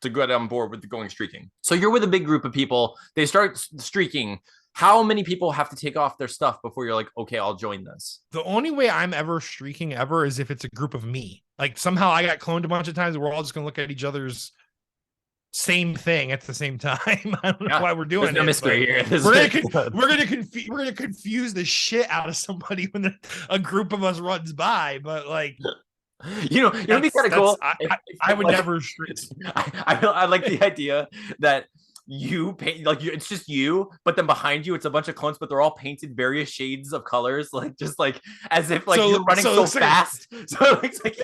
get on board with going streaking? So you're with a big group of people. They start streaking. How many people have to take off their stuff before you're like, okay, I'll join this? The only way I'm ever streaking ever is if it's a group of me. Like somehow I got cloned a bunch of times and we're all just going to look at each other's same thing at the same time. I don't know why we're doing no mystery here. We're gonna confuse the shit out of somebody when a group of us runs by. But like, it'd be kind of cool. I would never streak. I like the idea that you paint it's just you, but then behind you it's a bunch of clones, but they're all painted various shades of colors, just like as if you're running so fast. So it's like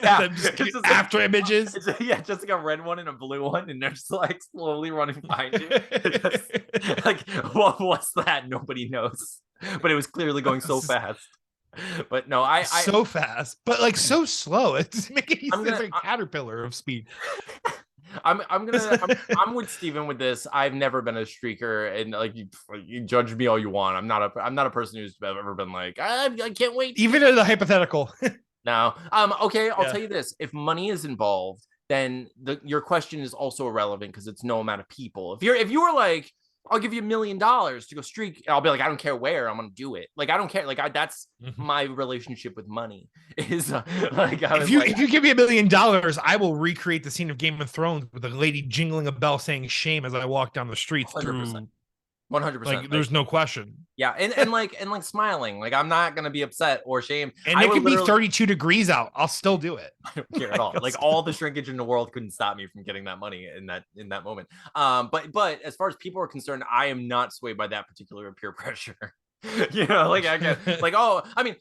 just after images. Just like a red one and a blue one, and they're just like slowly running behind you. Like what was that? Nobody knows, but it was clearly going so fast. But no, I so fast, but like so slow. It's making like a caterpillar of speed. I'm with Steven with this. I've never been a streaker, and like you judge me all you want. I'm not a person who's ever been like I can't wait. Even in the hypothetical. No. Okay, I'll tell you this. If money is involved, then your question is also irrelevant because it's no amount of people. If you were like, I'll give you $1 million to go streak, I'll be like, I don't care where, I'm gonna do it. Like I don't care. Like that's my relationship with money. Is if you give me $1 million, I will recreate the scene of Game of Thrones with a lady jingling a bell saying shame as I walk down the streets. 100%. Like there's no question. Yeah, and like smiling. Like I'm not gonna be upset or shame. And it could be 32 degrees out. I'll still do it. I don't care at all. Like all the shrinkage in the world couldn't stop me from getting that money in that moment. But as far as people are concerned, I am not swayed by that particular peer pressure. Like I get like, oh, I mean,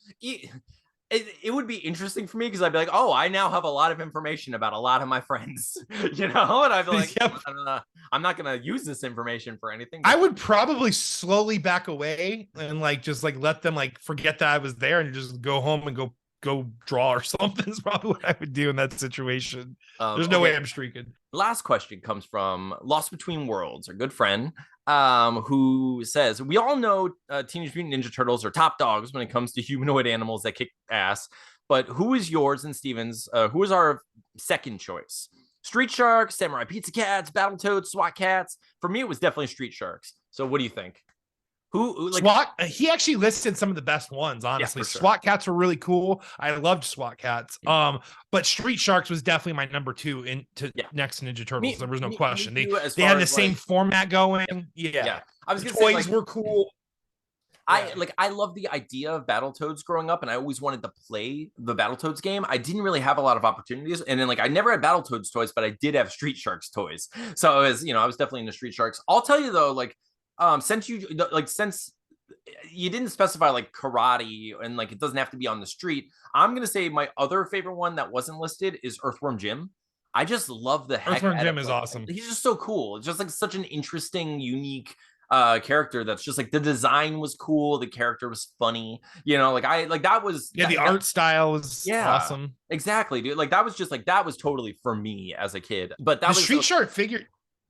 it would be interesting for me because I'd be like, oh, I now have a lot of information about a lot of my friends, and I'd be like, yep. I'm not gonna use this information for anything. I would probably slowly back away and just let them forget that I was there and just go home and go draw or something is probably what I would do in that situation. There's no way I'm streaking. Last question comes from Lost Between Worlds, our good friend, who says, we all know Teenage Mutant Ninja Turtles are top dogs when it comes to humanoid animals that kick ass, but who is yours and Steven's, who is our second choice? Street Sharks, Samurai Pizza Cats, Battletoads, SWAT Cats. For me, it was definitely Street Sharks. So what do you think? Who SWAT? He actually listed some of the best ones, honestly. Yeah, sure. SWAT Cats were really cool. I loved SWAT Cats. But Street Sharks was definitely my number 2 next to Ninja Turtles. There was no question. They had the same format going. Yeah. I was gonna say, toys were cool. I love the idea of Battletoads growing up, and I always wanted to play the Battletoads game. I didn't really have a lot of opportunities, and then I never had Battletoads toys, but I did have Street Sharks toys. So I was definitely into Street Sharks. I'll tell you though, since you didn't specify karate and it doesn't have to be on the street, I'm gonna say my other favorite one that wasn't listed is Earthworm Jim. I just love the heck. Earthworm Jim is awesome. He's just so cool. It's just such an interesting, unique character that's just the design was cool, the character was funny, that was the art style was awesome. Exactly, dude. That was just that was totally for me as a kid. But that was the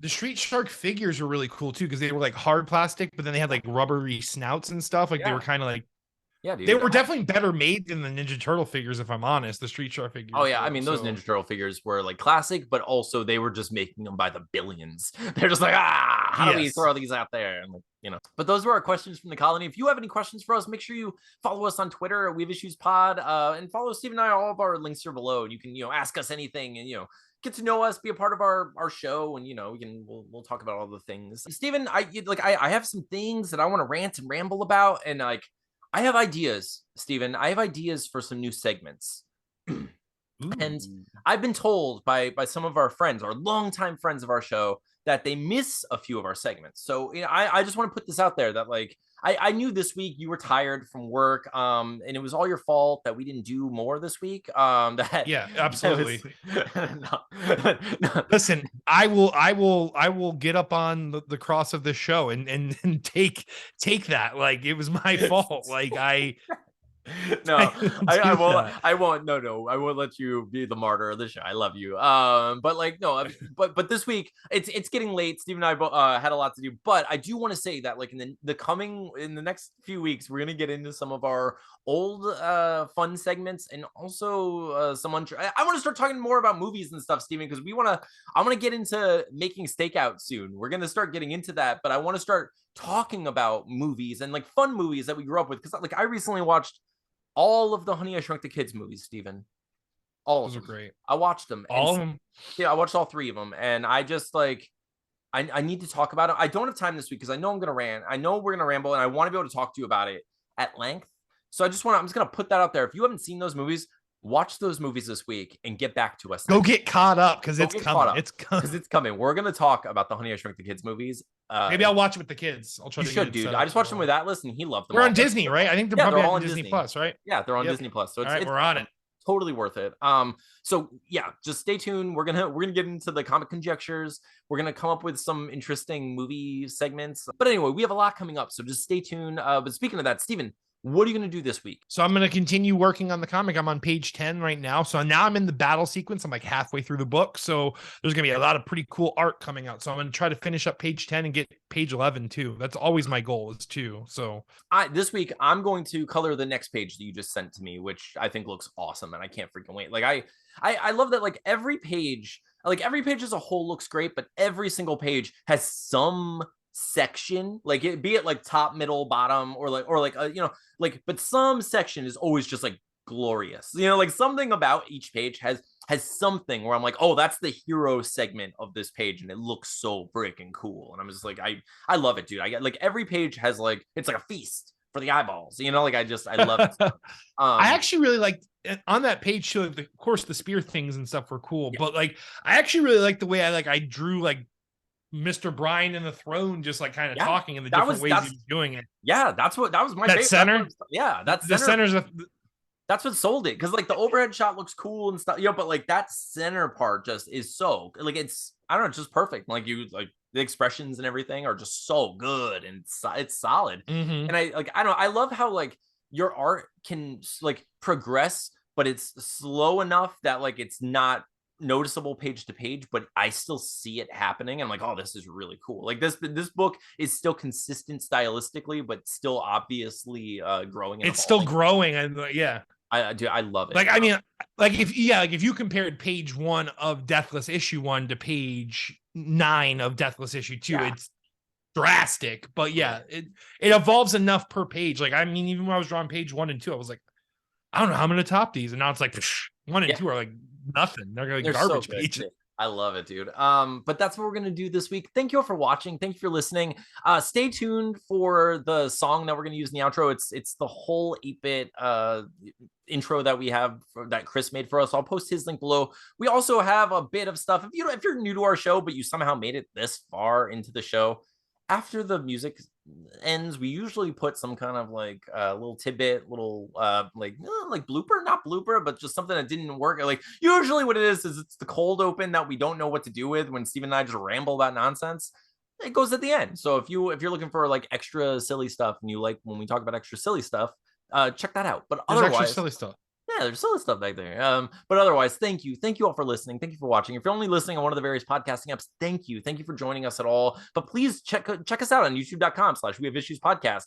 Street Shark figures were really cool too because they were hard plastic, but then they had rubbery snouts and stuff. They were kind of dude, they were definitely better made than the Ninja Turtle figures, if I'm honest. The Street Shark figures. Oh yeah, I mean those Ninja Turtle figures were classic, but also they were just making them by the billions. They're just how do we throw these out there? And But those were our questions from the colony. If you have any questions for us, make sure you follow us on Twitter, We Have Issues Pod, and follow Steve and I. All of our links are below, and you can ask us anything and get to know us, be a part of our show, and we'll talk about all the things. Steven, I have some things that I want to rant and ramble about, and I have ideas, Steven. I have ideas for some new segments. And I've been told by some of our friends, our longtime friends of our show, that they miss a few of our segments. So I just want to put this out there that like I knew this week you were tired from work, and it was all your fault that we didn't do more this week. Yeah, absolutely. No. Listen, I will get up on the cross of this show and take that. Like it was my fault. Like No, I won't. No, I won't let you be the martyr of the show. I love you. But like, no, but this week it's getting late. Steve and I had a lot to do, but I do want to say that like in the next few weeks, we're gonna get into some of our old fun segments and also some I want to start talking more about movies and stuff, Steven, because I want to get into making stakeout soon. We're gonna start getting into that, but I want to start talking about movies and like fun movies that we grew up with, because like I recently watched all of the Honey, I Shrunk the Kids movies, Steven. All of them. Those are great. I watched them. All of them. Yeah, I watched all 3 of them. And I just like, I need to talk about it. I don't have time this week because I know I'm going to rant. I know we're going to ramble and I want to be able to talk to you about it at length. So I'm just going to put that out there. If you haven't seen those movies, watch those movies this week and get back to us. Go get caught up because it's coming. It's coming. Because it's coming. We're going to talk about the Honey, I Shrunk the Kids movies. Maybe I'll watch it with the kids. I'll try. You should, dude. I just watched them with Atlas and he loved them. We're on Disney, right? I think they're probably on Disney Plus, right? Yeah, they're on Disney Plus. So we're on it. Totally worth it. So yeah, just stay tuned. We're gonna get into the comic conjectures. We're gonna come up with some interesting movie segments. But anyway, we have a lot coming up, so just stay tuned. But speaking of that, Steven, what are you going to do this week? So I'm going to continue working on the comic. I'm on page 10 right now. So now I'm in the battle sequence. I'm like halfway through the book. So there's going to be a lot of pretty cool art coming out. So I'm going to try to finish up page 10 and get page 11 too. That's always my goal is 2. So this week I'm going to color the next page that you just sent to me, which I think looks awesome. And I can't freaking wait. Like I love that. Like every page as a whole looks great, but every single page has some section, like it be it like top, middle, bottom, or but some section is always just like glorious, like something about each page has something where I'm like, oh, that's the hero segment of this page and it looks so freaking cool. And I'm just like, I love it, dude. I get like every page has like, it's like a feast for the eyeballs, like I love it. I actually really liked on that page too, of course the spear things and stuff were cool, but like I actually really like the way I drew like Mr. Brian in the throne, just like kind of talking in the different ways he was doing it. Yeah, that was my favorite. Center. That's the center's that's what sold it, because like the overhead shot looks cool and stuff, but like that center part just is so like it's just perfect. Like the expressions and everything are just so good and it's solid. Mm-hmm. And I love how like your art can like progress, but it's slow enough that like it's not noticeable page to page, but I still see it happening. I'm like, oh, this is really cool. Like this book is still consistent stylistically, but still obviously growing. It's still growing, and I love it. Like I mean, like if you compared page 1 of Deathless issue 1 to page 9 of Deathless issue 2, it's drastic. But it evolves enough per page. Like I mean, even when I was drawing page 1 and 2, I was like, I don't know how I'm gonna top these, and now it's like 1 and 2 are like nothing. They're garbage pages. I love it, dude. But that's what we're gonna do this week. Thank you all for watching. Thank you for listening. Stay tuned for the song that we're gonna use in the outro. It's the whole 8-bit intro that we have that Chris made for us. I'll post his link below. We also have a bit of stuff. If you're new to our show, but you somehow made it this far into the show, after the music ends, we usually put some kind of like little tidbit, little like blooper, not blooper, but just something that didn't work. Like usually what it is it's the cold open that we don't know what to do with when Steve and I just ramble about nonsense. It goes at the end. So if you're looking for like extra silly stuff and you like when we talk about extra silly stuff, check that out. But there's otherwise, extra silly stuff. Yeah, there's silly stuff back there. But otherwise, thank you all for listening. Thank you for watching. If you're only listening on one of the various podcasting apps, thank you for joining us at all. But please check us out on youtube.com/wehaveissuespodcast.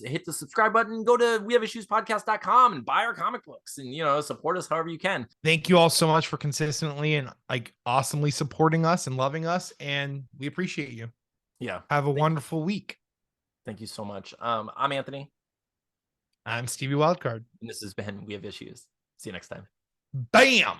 Hit the subscribe button, go to wehaveissuespodcast.com and buy our comic books, and support us however you can. Thank you all so much for consistently and like awesomely supporting us and loving us, and we appreciate you. Yeah, have a wonderful week. Thank you so much. I'm Anthony. I'm Stevie Wildcard. And this has been We Have Issues. See you next time. Bam!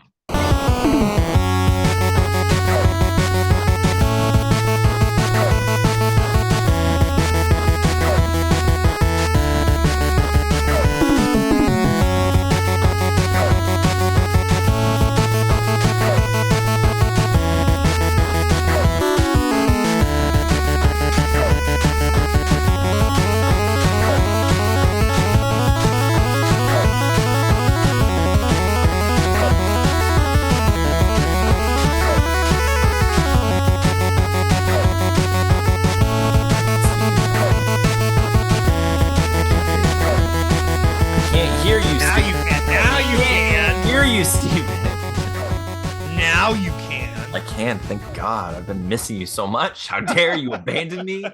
I can. Thank God. I've been missing you so much. How dare you abandon me?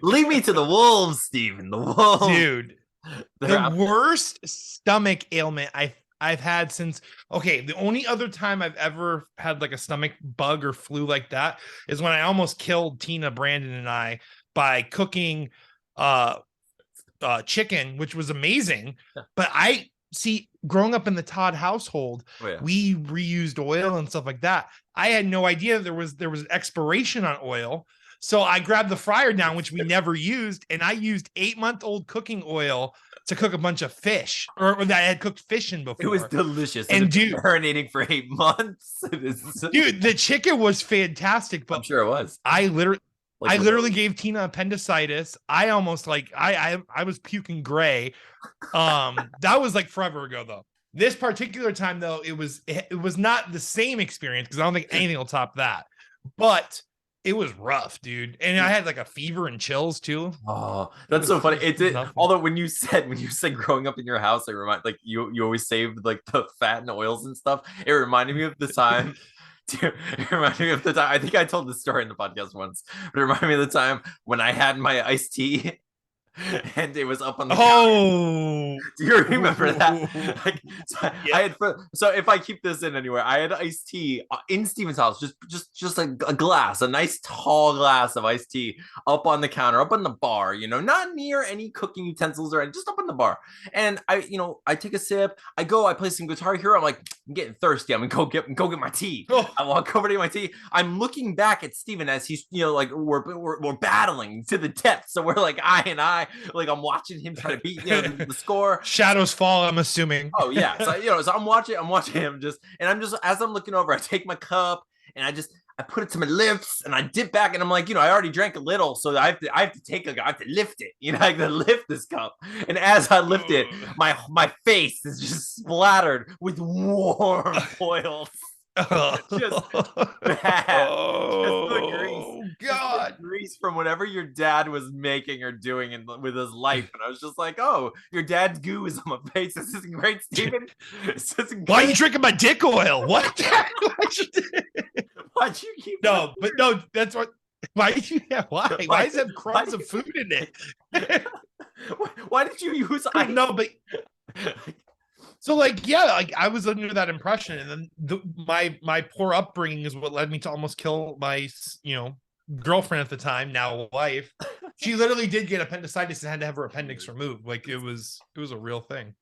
Leave me to the wolves, Steven. The wolves. Dude, the worst stomach ailment I've had since, okay, the only other time I've ever had like a stomach bug or flu like that is when I almost killed Tina, Brandon, and I by cooking chicken, which was amazing. But I see, growing up in the Todd household, we reused oil and stuff like that. I had no idea there was an expiration on oil. So I grabbed the fryer down, which we never used, and I used 8-month-old cooking oil to cook a bunch of fish, or that I had cooked fish in before. It was delicious. And dude, marinating for 8 months. Dude, the chicken was fantastic, but I'm sure it was. I literally gave Tina appendicitis. I almost I was puking gray. That was like forever ago though. This particular time though, it was not the same experience because I don't think anything will top that. But it was rough, dude. And I had like a fever and chills too. Oh, that's so funny. It did. Although when you said growing up in your house, it reminded like you always saved like the fat and oils and stuff. It reminded me of the time. It reminded me of the time. I think I told this story in the podcast once, but it reminded me of the time when I had my iced tea and it was up on the counter. Do you remember that? Like, so if I keep this in anywhere, I had iced tea in Steven's house, just like a glass, a nice tall glass of iced tea up on the counter, up on the bar, not near any cooking utensils or anything, just up on the bar. And I take a sip, I play some Guitar Hero. I'm like, I'm getting thirsty. I'm gonna go get my tea. I walk over to get my tea. I'm looking back at Steven as he's, like we're battling to the death. So we're like like I'm watching him try to beat the score. Shadows fall, I'm assuming. Oh yeah. So so I'm watching him as I'm looking over, I take my cup and I put it to my lips and I dip back and I'm like, I already drank a little, so I have to lift it. I have to lift this cup. And as I lift it, my face is just splattered with warm oils. Just bad. Oh God! Grease from whatever your dad was making or doing with his life, and I was just like, "Oh, your dad's goo is on my face. This isn't great, Steven. This isn't great. Why are you drinking my dick oil? What? Why'd you keep? No, but no, that's what. Why did you? Yeah, why? Why does it have crumbs of food in it? Why did you use? No, but. So like, yeah, like I was under that impression, and then my poor upbringing is what led me to almost kill my girlfriend at the time, now wife. She literally did get appendicitis and had to have her appendix removed. Like it was a real thing.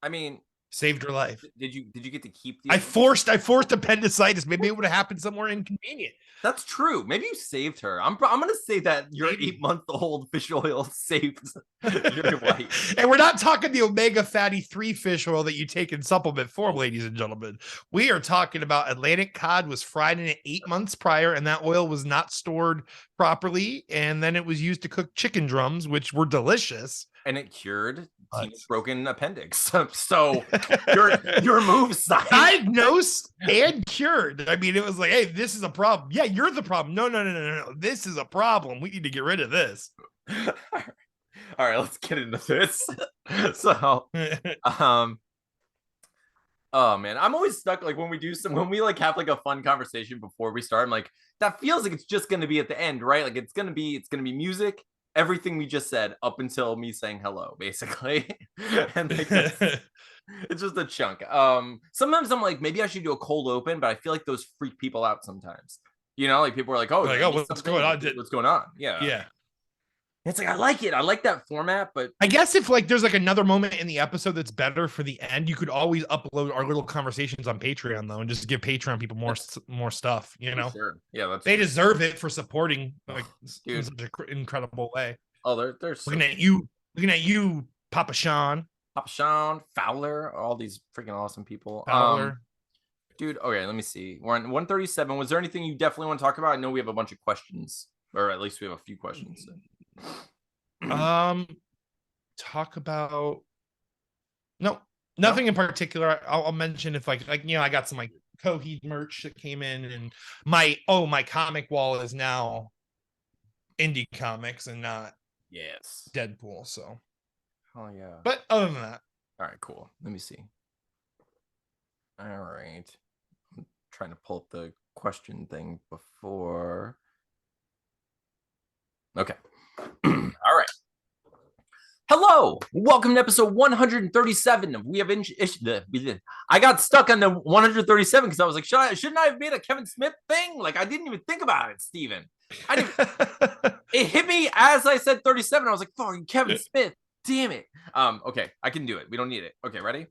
I mean, saved her life. Did you get to keep the? I forced appendicitis. Maybe it would have happened somewhere inconvenient. That's true. Maybe you saved her. I'm gonna say that your 8-month-old fish oil saved your wife. And we're not talking the omega fatty 3 fish oil that you take in supplement form, ladies and gentlemen. We are talking about Atlantic cod was fried in it 8 months prior, and that oil was not stored properly, and then it was used to cook chicken drums, which were delicious. And it cured Tina's broken appendix. So your move diagnosed and cured. I mean, it was like, hey, this is a problem. Yeah, you're the problem. No. This is a problem. We need to get rid of this. All right, let's get into this. So, oh man, I'm always stuck. Like when we like have like a fun conversation before we start, I'm like, that feels like it's just gonna be at the end, right? Like it's gonna be music. Everything we just said up until me saying hello, basically. And like, it's just a chunk. Sometimes I'm like, maybe I should do a cold open, but I feel like those freak people out sometimes. Like people are like, oh, what's going on? What's going on? Yeah. It's like I like it. I like that format, but I guess if like there's like another moment in the episode that's better for the end, you could always upload our little conversations on Patreon though, and just give Patreon people more stuff. Sure. Yeah, they deserve it for supporting like in such an incredible way. Oh, they're looking at you, Papa Sean, Fowler, all these freaking awesome people. Fowler. Dude, okay, let me see. We're on 137. Was there anything you definitely want to talk about? I know we have a bunch of questions, or at least we have a few questions. Talk about nothing in particular. I'll mention if like I got some like Coheed merch that came in, and my comic wall is now indie comics and not Deadpool. So yeah. But other than that, all right, cool. Let me see. All right, I'm trying to pull up the question thing before. Okay. All right. Hello, welcome to episode 137. We have I got stuck on the 137 because I was like, shouldn't I have made a Kevin Smith thing? Like, I didn't even think about it, Steven. It hit me as I said 37. I was like, fucking Kevin Smith. Damn it. Okay, I can do it. We don't need it. Okay, ready?